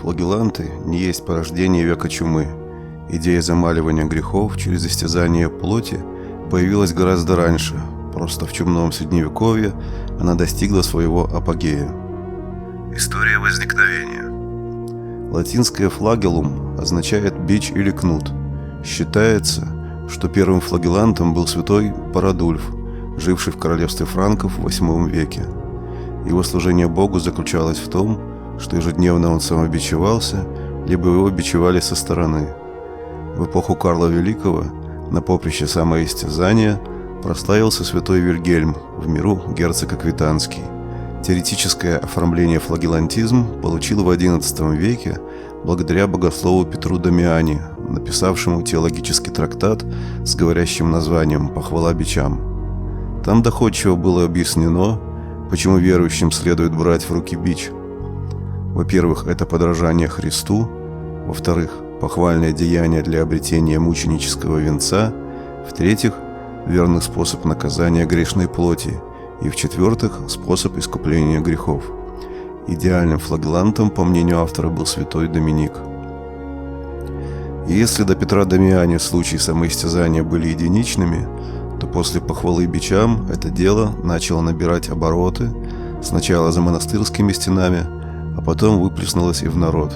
Флагеланты не есть порождение века чумы. Идея замаливания грехов через истязание плоти появилась гораздо раньше, просто в чумном средневековье она достигла своего апогея. История возникновения. Латинское «флагеллум» означает «бич» или «кнут». Считается, что первым флагелантом был святой Парадульф, живший в королевстве франков в VIII веке. Его служение Богу заключалось в том, что ежедневно он самобичевался, либо его бичевали со стороны. В эпоху Карла Великого на поприще самоистязания прославился святой Вильгельм, в миру герцог Аквитанский. Теоретическое оформление флагелантизм получил в XI веке благодаря богослову Петру Дамиани, написавшему теологический трактат с говорящим названием «Похвала бичам». Там доходчиво было объяснено, почему верующим следует брать в руки бич. Во-первых, это подражание Христу. Во-вторых, похвальное деяние для обретения мученического венца. В-третьих, верный способ наказания грешной плоти. И в-четвертых, способ искупления грехов. Идеальным флагелантом, по мнению автора, был святой Доминик. И если до Петра Дамиани случаи самоистязания были единичными, то после похвалы бичам это дело начало набирать обороты, сначала за монастырскими стенами, а потом выплеснулось и в народ.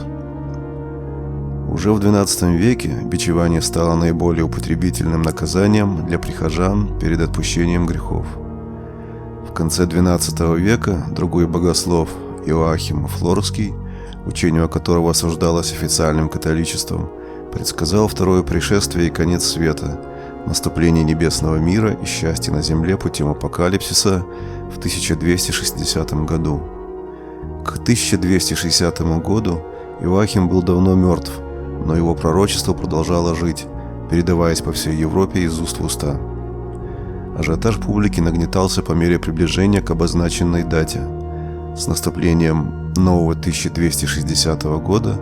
Уже в XII веке бичевание стало наиболее употребительным наказанием для прихожан перед отпущением грехов. В конце XII века другой богослов Иоахим Флорский, учение которого осуждалось официальным католичеством, предсказал второе пришествие и конец света, наступление небесного мира и счастья на земле путем апокалипсиса в 1260 году. К 1260 году Иоахим был давно мертв, но его пророчество продолжало жить, передаваясь по всей Европе из уст в уста. Ажиотаж публики нагнетался по мере приближения к обозначенной дате. С наступлением нового 1260 года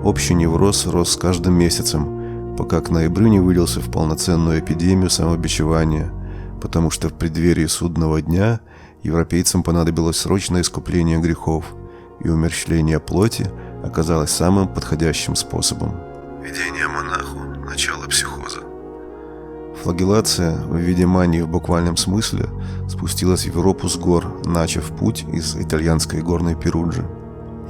общий невроз рос с каждым месяцем, пока к ноябрю не вылился в полноценную эпидемию самобичевания, потому что в преддверии судного дня европейцам понадобилось срочное искупление грехов, и умерщвление плоти оказалось самым подходящим способом. Видение монаху – начало психоза. Флагеллация в виде мании в буквальном смысле спустилась в Европу с гор, начав путь из итальянской горной Перуджи.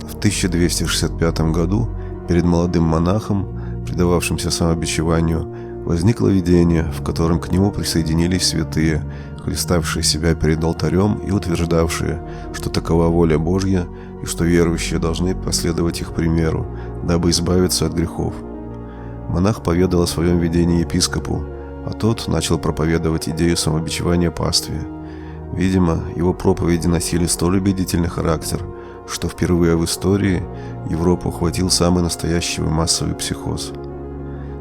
В 1265 году перед молодым монахом, предававшимся самобичеванию, возникло видение, в котором к нему присоединились святые, хлеставшие себя перед алтарем и утверждавшие, что такова воля Божья и что верующие должны последовать их примеру, дабы избавиться от грехов. Монах поведал о своем видении епископу, а тот начал проповедовать идею самобичевания пастве. Видимо, его проповеди носили столь убедительный характер, что впервые в истории Европу охватил самый настоящий массовый психоз.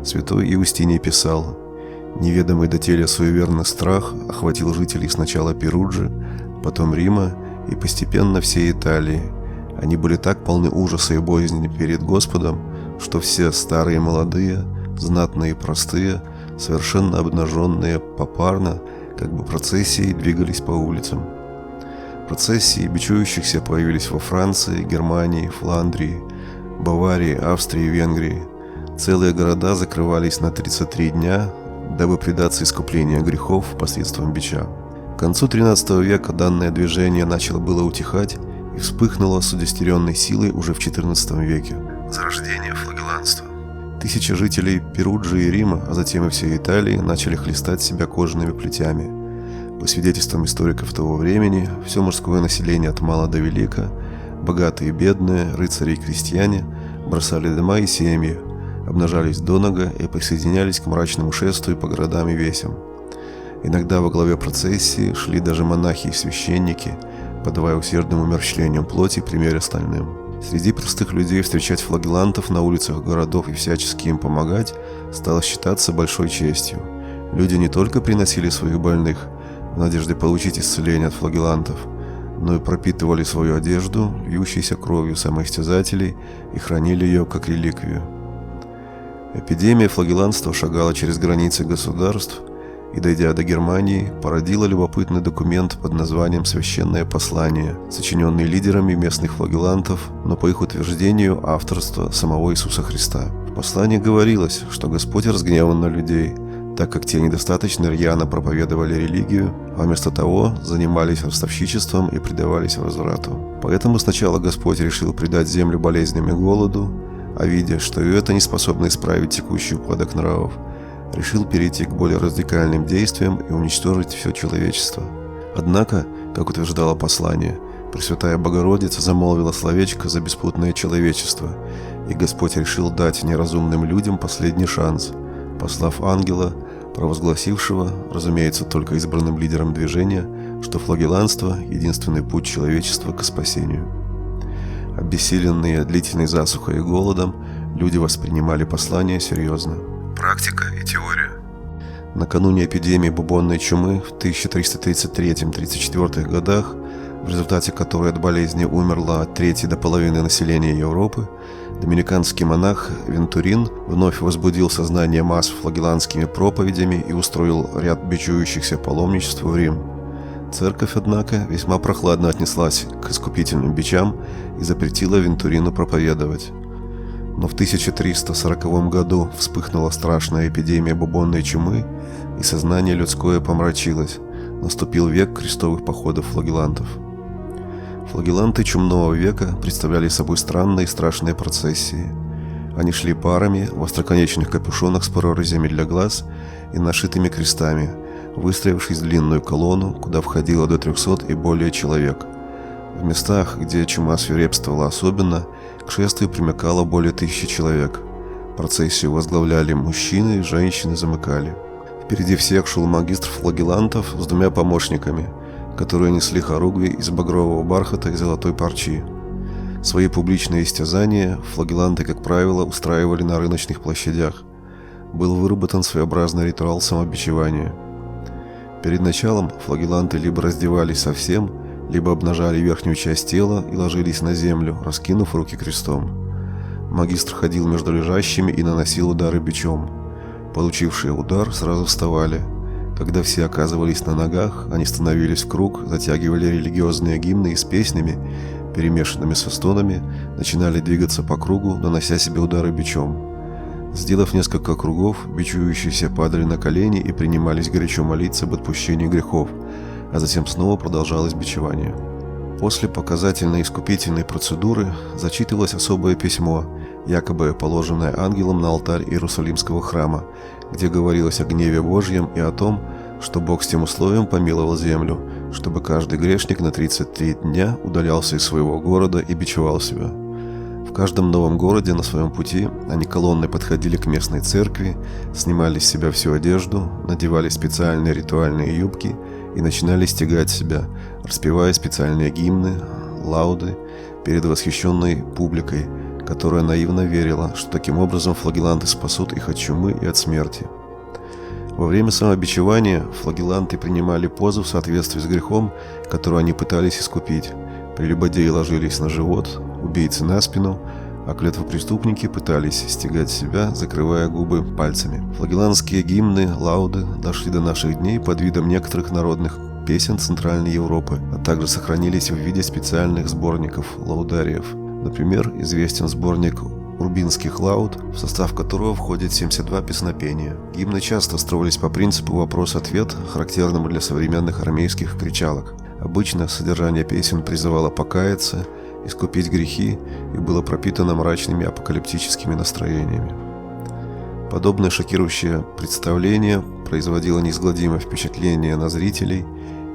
Святой Иустиний писал: «Неведомый доселе суеверный страх охватил жителей сначала Перуджи, потом Рима и постепенно всей Италии. Они были так полны ужаса и боязни перед Господом, что все старые и молодые, знатные и простые, совершенно обнаженные попарно, как бы процессией двигались по улицам». Процессии бичующихся появились во Франции, Германии, Фландрии, Баварии, Австрии и Венгрии. Целые города закрывались на 33 дня, дабы предаться искуплению грехов посредством бича. К концу XIII века данное движение начало было утихать и вспыхнуло с удестеренной силой уже в XIV веке. Зарождение флагелланства. Тысячи жителей Перуджи и Рима, а затем и всей Италии, начали хлестать себя кожаными плетями. По свидетельствам историков того времени, все мужское население от мала до велика, богатые и бедные, рыцари и крестьяне, бросали дома и семьи, обнажались донага и присоединялись к мрачному шествию по городам и весям. Иногда во главе процессии шли даже монахи и священники, подавая усердным умерщвлением плоти пример остальным. Среди простых людей встречать флагеллантов на улицах городов и всячески им помогать стало считаться большой честью. Люди не только приносили своих больных в надежде получить исцеление от флагеллантов, но и пропитывали свою одежду вьющейся кровью самоистязателей и хранили ее как реликвию. Эпидемия флагелланства шагала через границы государств и, дойдя до Германии, породила любопытный документ под названием «Священное послание», сочиненный лидерами местных флагелантов, но по их утверждению авторство самого Иисуса Христа. В послании говорилось, что Господь разгневан на людей, так как те недостаточно рьяно проповедовали религию, а вместо того занимались ростовщичеством и предавались разврату. Поэтому сначала Господь решил предать землю болезнями и голоду, а видя, что и это не способно исправить текущий упадок нравов, решил перейти к более радикальным действиям и уничтожить все человечество. Однако, как утверждало послание, Пресвятая Богородица замолвила словечко за беспутное человечество, и Господь решил дать неразумным людям последний шанс, послав ангела, провозгласившего, разумеется, только избранным лидерам движения, что флагелантство – единственный путь человечества к спасению. Обессиленные длительной засухой и голодом, люди воспринимали послание серьезно. Практика и теория. Накануне эпидемии бубонной чумы в 1333-34 годах, в результате которой от болезни умерло от трети до половины населения Европы, доминиканский монах Вентурин вновь возбудил сознание масс флагелантскими проповедями и устроил ряд бичующихся паломничеств в Рим. Церковь, однако, весьма прохладно отнеслась к искупительным бичам и запретила Вентурину проповедовать. Но в 1340 году вспыхнула страшная эпидемия бубонной чумы, и сознание людское помрачилось. Наступил век крестовых походов флагелантов. Флагеланты чумного века представляли собой странные и страшные процессии. Они шли парами в остроконечных капюшонах с прорезями для глаз и нашитыми крестами, выстроившись в длинную колонну, куда входило до 300 и более человек. В местах, где чума свирепствовала особенно, к шествию примыкало более 1000 человек. Процессию возглавляли мужчины, женщины замыкали. Впереди всех шел магистр флагелантов с 2 помощниками, которые несли хоругви из багрового бархата и золотой парчи. Свои публичные истязания флагеланты, как правило, устраивали на рыночных площадях. Был выработан своеобразный ритуал самобичевания. Перед началом флагеланты либо раздевались совсем, либо обнажали верхнюю часть тела и ложились на землю, раскинув руки крестом. Магистр ходил между лежащими и наносил удары бичом. Получившие удар сразу вставали. Когда все оказывались на ногах, они становились в круг, затягивали религиозные гимны и с песнями, перемешанными со стонами, начинали двигаться по кругу, нанося себе удары бичом. Сделав несколько кругов, бичующиеся падали на колени и принимались горячо молиться об отпущении грехов, а затем снова продолжалось бичевание. После показательной искупительной процедуры зачитывалось особое письмо, якобы положенное ангелом на алтарь Иерусалимского храма, где говорилось о гневе Божьем и о том, что Бог с тем условием помиловал землю, чтобы каждый грешник на 33 дня удалялся из своего города и бичевал себя. В каждом новом городе на своем пути они колонной подходили к местной церкви, снимали с себя всю одежду, надевали специальные ритуальные юбки и начинали стягать себя, распевая специальные гимны, лауды перед восхищенной публикой, которая наивно верила, что таким образом флагеланты спасут их от чумы и от смерти. Во время самобичевания флагеланты принимали позу в соответствии с грехом, который они пытались искупить. Прелюбодеи ложились на живот, убийцы на спину, а клятвопреступники пытались стягать себя, закрывая губы пальцами. Флагелантские гимны, лауды дошли до наших дней под видом некоторых народных песен Центральной Европы, а также сохранились в виде специальных сборников лаудариев. Например, известен сборник урбинских лауд, в состав которого входит 72 песнопения. Гимны часто строились по принципу вопрос-ответ, характерному для современных армейских кричалок. Обычно содержание песен призывало покаяться, искупить грехи и было пропитано мрачными апокалиптическими настроениями. Подобное шокирующее представление производило неизгладимое впечатление на зрителей,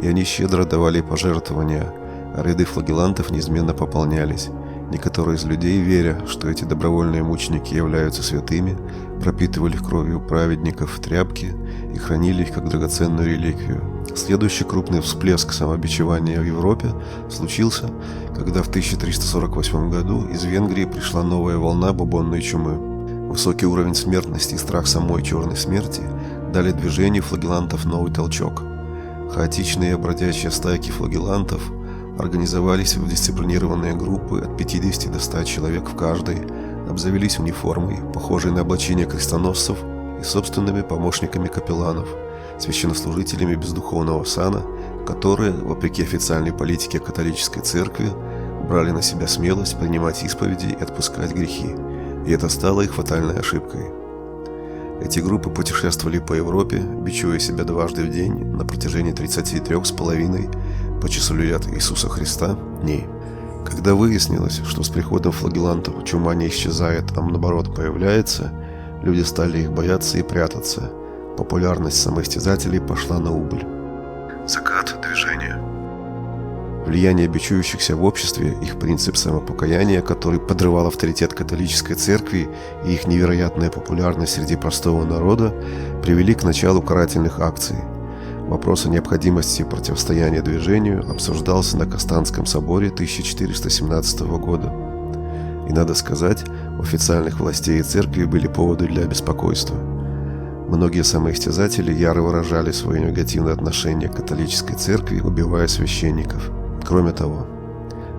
и они щедро давали пожертвования, а ряды флагелантов неизменно пополнялись. Некоторые из людей, веря, что эти добровольные мученики являются святыми, пропитывали кровью праведников тряпки и хранили их как драгоценную реликвию. Следующий крупный всплеск самобичевания в Европе случился, когда в 1348 году из Венгрии пришла новая волна бубонной чумы. Высокий уровень смертности и страх самой черной смерти дали движению флагелантов новый толчок. Хаотичные бродячие стайки флагелантов организовались в дисциплинированные группы от 50 до 100 человек в каждой, обзавелись униформой, похожей на облачение крестоносцев, и собственными помощниками капелланов. священнослужителями без духовного сана, которые, вопреки официальной политике католической церкви, брали на себя смелость принимать исповеди и отпускать грехи, и это стало их фатальной ошибкой. Эти группы путешествовали по Европе, бичуя себя дважды в день на протяжении 33,5 по числу лет Иисуса Христа дней. Когда выяснилось, что с приходом флагеллантов чума не исчезает, а наоборот появляется, люди стали их бояться и прятаться. Популярность самоистязателей пошла на убыль. Закат движения. Влияние бичующихся в обществе, их принцип самопокаяния, который подрывал авторитет католической церкви, и их невероятная популярность среди простого народа привели к началу карательных акций. Вопрос о необходимости противостояния движению обсуждался на Константском соборе 1417 года. И надо сказать, у официальных властей и церкви были поводы для беспокойства. Многие самоистязатели яро выражали свое негативное отношение к католической церкви, убивая священников. Кроме того,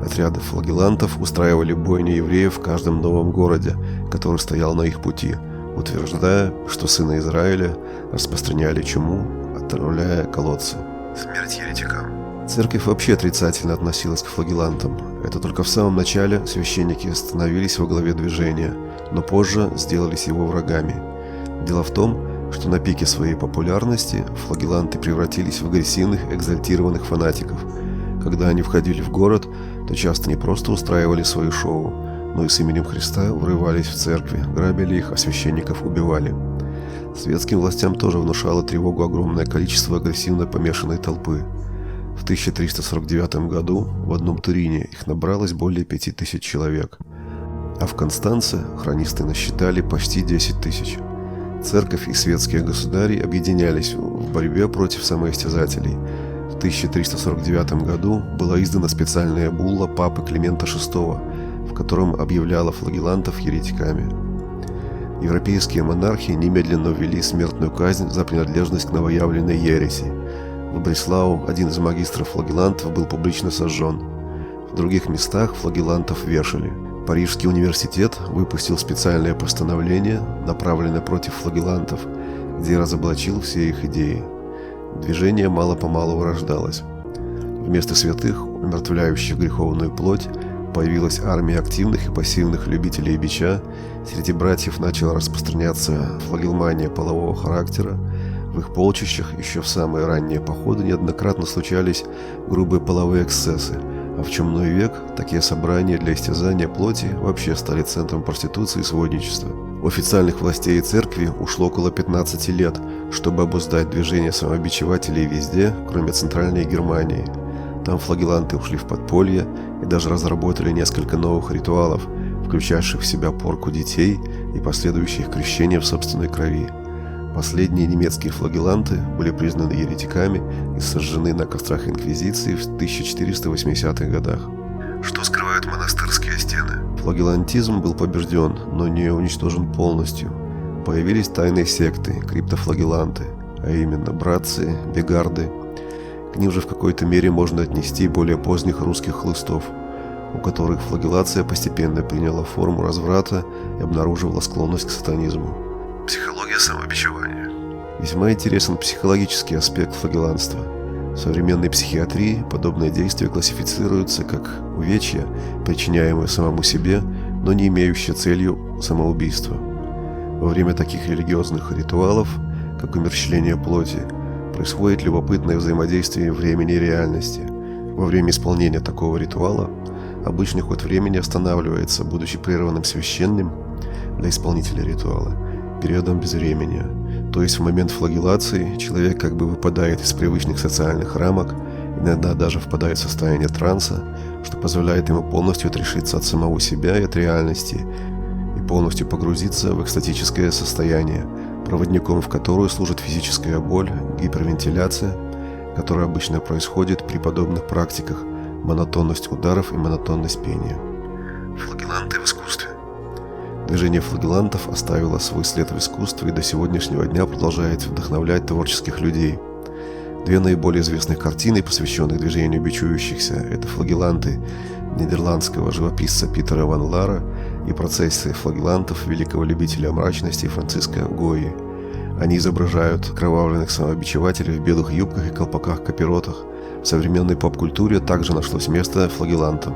отряды флагеллантов устраивали бойни евреев в каждом новом городе, который стоял на их пути, утверждая, что сыны Израиля распространяли чуму, отравляя колодцы. Смерть еретикам. Церковь вообще отрицательно относилась к флагеллантам. Это только в самом начале священники становились во главе движения, но позже сделались его врагами. Дело в том, что на пике своей популярности флагелланты превратились в агрессивных, экзальтированных фанатиков. Когда они входили в город, то часто не просто устраивали свои шоу, но и с именем Христа врывались в церкви, грабили их, а священников убивали. Светским властям тоже внушало тревогу огромное количество агрессивно помешанной толпы. В 1349 году в одном Турине их набралось более 5000 человек, а в Констанце хронисты насчитали почти 10 тысяч. Церковь и светские государи объединялись в борьбе против самоистязателей. В 1349 году была издана специальная булла папы Климента VI, в котором объявляла флагеллантов еретиками. Европейские монархи немедленно ввели смертную казнь за принадлежность к новоявленной ереси. В Бреслау один из магистров флагеллантов был публично сожжен. В других местах флагеллантов вешали. Парижский университет выпустил специальное постановление, направленное против флагеллантов, где разоблачил все их идеи. Движение мало-помалу вырождалось. Вместо святых, умертвляющих греховную плоть, появилась армия активных и пассивных любителей бича. Среди братьев начала распространяться флагелмания полового характера. В их полчищах еще в самые ранние походы неоднократно случались грубые половые эксцессы, а в чумной век такие собрания для истязания плоти вообще стали центром проституции и сводничества. У официальных властей и церкви ушло около 15 лет, чтобы обуздать движение самобичевателей везде, кроме Центральной Германии. Там флагелланты ушли в подполье и даже разработали несколько новых ритуалов, включавших в себя порку детей и последующее их крещение в собственной крови. Последние немецкие флагелланты были признаны еретиками и сожжены на кострах Инквизиции в 1480-х годах. Что скрывают монастырские стены? Флагеллантизм был побежден, но не уничтожен полностью. Появились тайные секты, криптофлагелланты, а именно братцы, бегарды. К ним же в какой-то мере можно отнести более поздних русских хлыстов, у которых флагеллация постепенно приняла форму разврата и обнаруживала склонность к сатанизму. Психология самобичевания. Весьма интересен психологический аспект флагелланства. В современной психиатрии подобные действия классифицируются как увечья, причиняемые самому себе, но не имеющие целью самоубийства. Во время таких религиозных ритуалов, как умерщвление плоти, происходит любопытное взаимодействие времени и реальности. Во время исполнения такого ритуала обычный ход времени останавливается, будучи прерванным священным для исполнителя ритуала периодом безвременья. То есть в момент флагеллации человек как бы выпадает из привычных социальных рамок, иногда даже впадает в состояние транса, что позволяет ему полностью отрешиться от самого себя и от реальности и полностью погрузиться в экстатическое состояние, проводником в которое служит физическая боль, гипервентиляция, которая обычно происходит при подобных практиках, монотонность ударов и монотонность пения. Флагелланты в искусстве. Движение флагеллантов оставило свой след в искусстве и до сегодняшнего дня продолжает вдохновлять творческих людей. Две наиболее известных картины, посвященных движению бичующихся, это флагелланты нидерландского живописца Питера ван Лара и процессия флагеллантов великого любителя мрачности Франциска Гойи. Они изображают окровавленных самобичевателей в белых юбках и колпаках-капиротах. В современной поп-культуре также нашлось место флагелантам.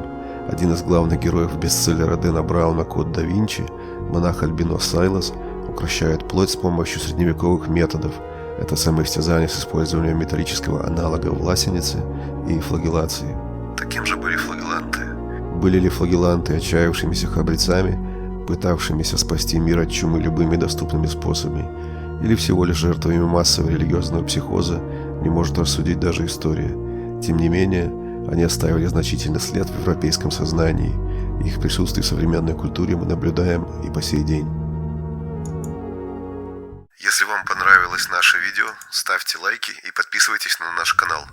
Один из главных героев бестселлера Дэна Брауна «Код да Винчи», монах-альбинос Сайлас, укращает плоть с помощью средневековых методов. Это самоистязание с использованием металлического аналога власеницы и флагеллации. Таким же были флагеланты. Были ли флагеланты отчаявшимися храбрецами, пытавшимися спасти мир от чумы любыми доступными способами, или всего лишь жертвами массового религиозного психоза, не может рассудить даже история. Тем не менее, они оставили значительный след в европейском сознании. Их присутствие в современной культуре мы наблюдаем и по сей день. Если вам понравилось наше видео, ставьте лайки и подписывайтесь на наш канал.